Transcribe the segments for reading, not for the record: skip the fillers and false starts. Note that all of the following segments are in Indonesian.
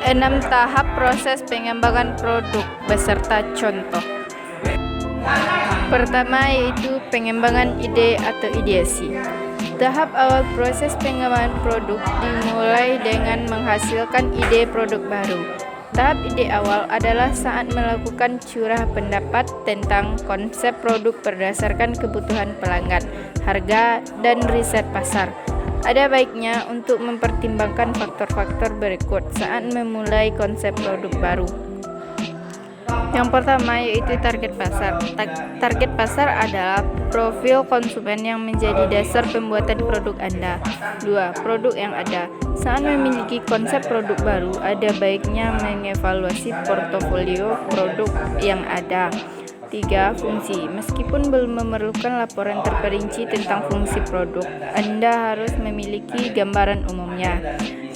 6 tahap proses pengembangan produk beserta contoh. Pertama yaitu pengembangan ide atau ideasi. Tahap awal proses pengembangan produk dimulai dengan menghasilkan ide produk baru. Tahap ide awal adalah saat melakukan curah pendapat tentang konsep produk berdasarkan kebutuhan pelanggan, harga, dan riset pasar. Ada baiknya untuk mempertimbangkan faktor-faktor berikut saat memulai konsep produk baru. Yang pertama yaitu target pasar. Target pasar adalah profil konsumen yang menjadi dasar pembuatan produk Anda. 2. Produk yang ada. Saat memiliki konsep produk baru, ada baiknya mengevaluasi portofolio produk yang ada. 3. Fungsi. Meskipun belum memerlukan laporan terperinci tentang fungsi produk, Anda harus memiliki gambaran umumnya.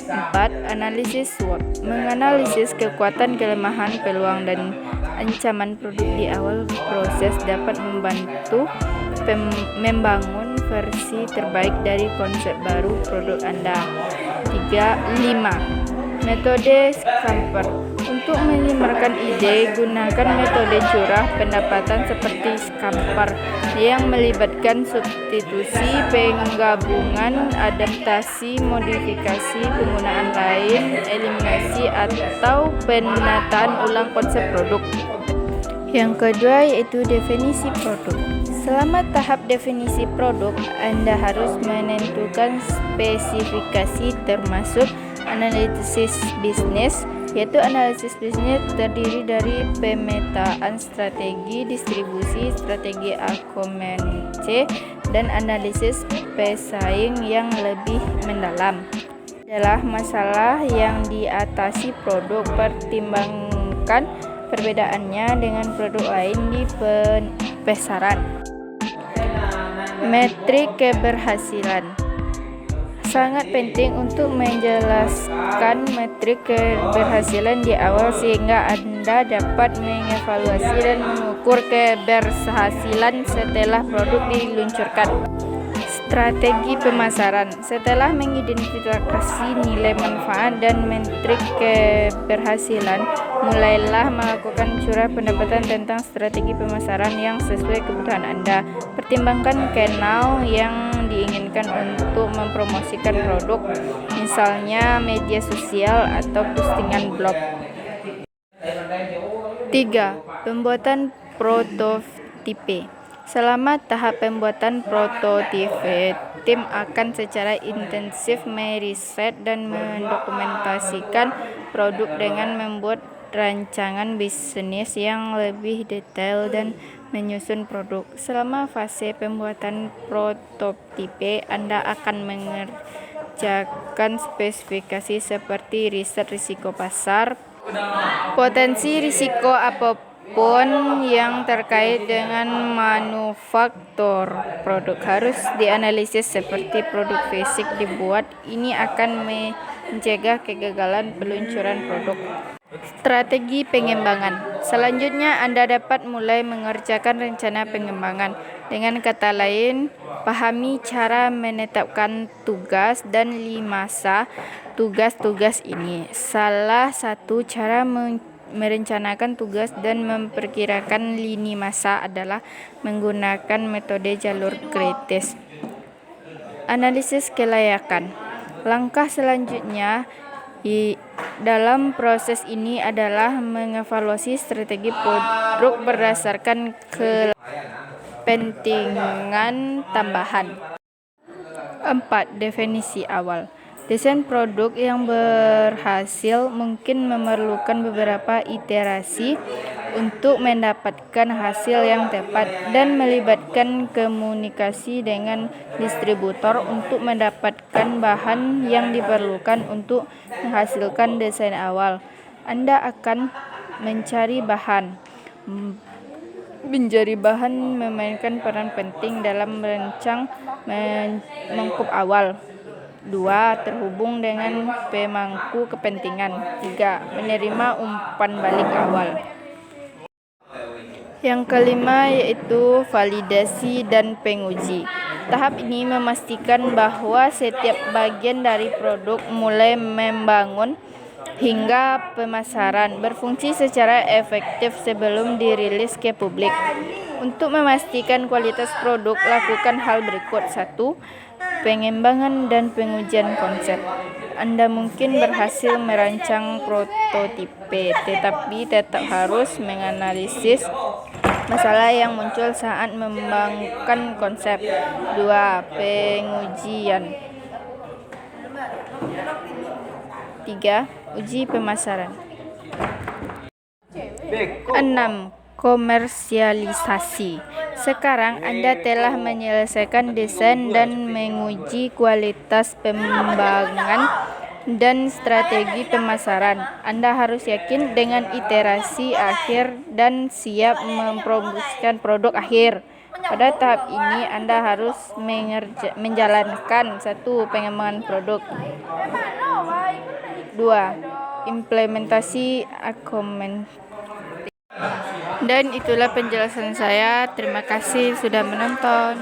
4. Analisis SWOT. Menganalisis kekuatan, kelemahan, peluang, dan ancaman produk di awal proses dapat membantu membangun versi terbaik dari konsep baru produk Anda. 5. Metode Scamper. Untuk menyebarkan ide, gunakan metode curah pendapatan seperti Scamper yang melibatkan substitusi, penggabungan, adaptasi, modifikasi, penggunaan lain, eliminasi, atau penataan ulang konsep produk. Yang kedua yaitu definisi produk. Selama tahap definisi produk, Anda harus menentukan spesifikasi termasuk analisis bisnis, yaitu analisis bisnis terdiri dari pemetaan strategi distribusi, strategi akomodatif, dan analisis pesaing yang lebih mendalam. Adalah masalah yang diatasi produk, pertimbangkan perbedaannya dengan produk lain di pasaran. Metrik keberhasilan. Sangat penting untuk menjelaskan metrik keberhasilan di awal sehingga Anda dapat mengevaluasi dan mengukur keberhasilan setelah produk diluncurkan. Strategi pemasaran. Setelah mengidentifikasi nilai manfaat dan metrik keberhasilan, mulailah melakukan curah pendapatan tentang strategi pemasaran yang sesuai kebutuhan Anda. Pertimbangkan kanal yang diinginkan untuk mempromosikan produk, misalnya media sosial atau postingan blog. 3. Pembuatan prototipe. Selama tahap pembuatan prototipe, tim akan secara intensif meriset dan mendokumentasikan produk dengan membuat rancangan bisnis yang lebih detail dan menyusun produk. Selama fase pembuatan prototipe, Anda akan mengerjakan spesifikasi seperti riset risiko pasar, potensi risiko apapun yang terkait dengan manufaktur produk harus dianalisis seperti produk fisik dibuat. Ini akan mencegah kegagalan peluncuran produk. Strategi pengembangan. Selanjutnya, Anda dapat mulai mengerjakan rencana pengembangan. Dengan kata lain, pahami cara menetapkan tugas dan masa tugas-tugas ini. Salah satu cara merencanakan tugas dan memperkirakan lini masa adalah menggunakan metode jalur kritis. Analisis kelayakan. Langkah selanjutnya dalam proses ini adalah mengevaluasi strategi produk berdasarkan kepentingan tambahan. 4. Definisi awal. Desain produk yang berhasil mungkin memerlukan beberapa iterasi untuk mendapatkan hasil yang tepat dan melibatkan komunikasi dengan distributor untuk mendapatkan bahan yang diperlukan untuk menghasilkan desain awal. Anda akan mencari bahan. Mencari bahan memainkan peran penting dalam merancang mangkuk awal. 2. Terhubung dengan pemangku kepentingan. 3. Menerima umpan balik awal. Yang kelima yaitu validasi dan penguji. Tahap ini memastikan bahwa setiap bagian dari produk mulai membangun hingga pemasaran berfungsi secara efektif sebelum dirilis ke publik. Untuk memastikan kualitas produk, lakukan hal berikut. 1. Pengembangan dan pengujian konsep. Anda mungkin berhasil merancang prototipe, tetapi tetap harus menganalisis masalah yang muncul saat mengembangkan konsep. 2. Pengujian. 3. Uji pemasaran. 6. Komersialisasi. Sekarang Anda telah menyelesaikan desain dan menguji kualitas pengembangan dan strategi pemasaran. Anda harus yakin dengan iterasi akhir dan siap mempromosikan produk akhir. Pada tahap ini Anda harus menjalankan 1. Pengembangan produk. 2. Implementasi argumen. Dan itulah penjelasan saya. Terima kasih sudah menonton.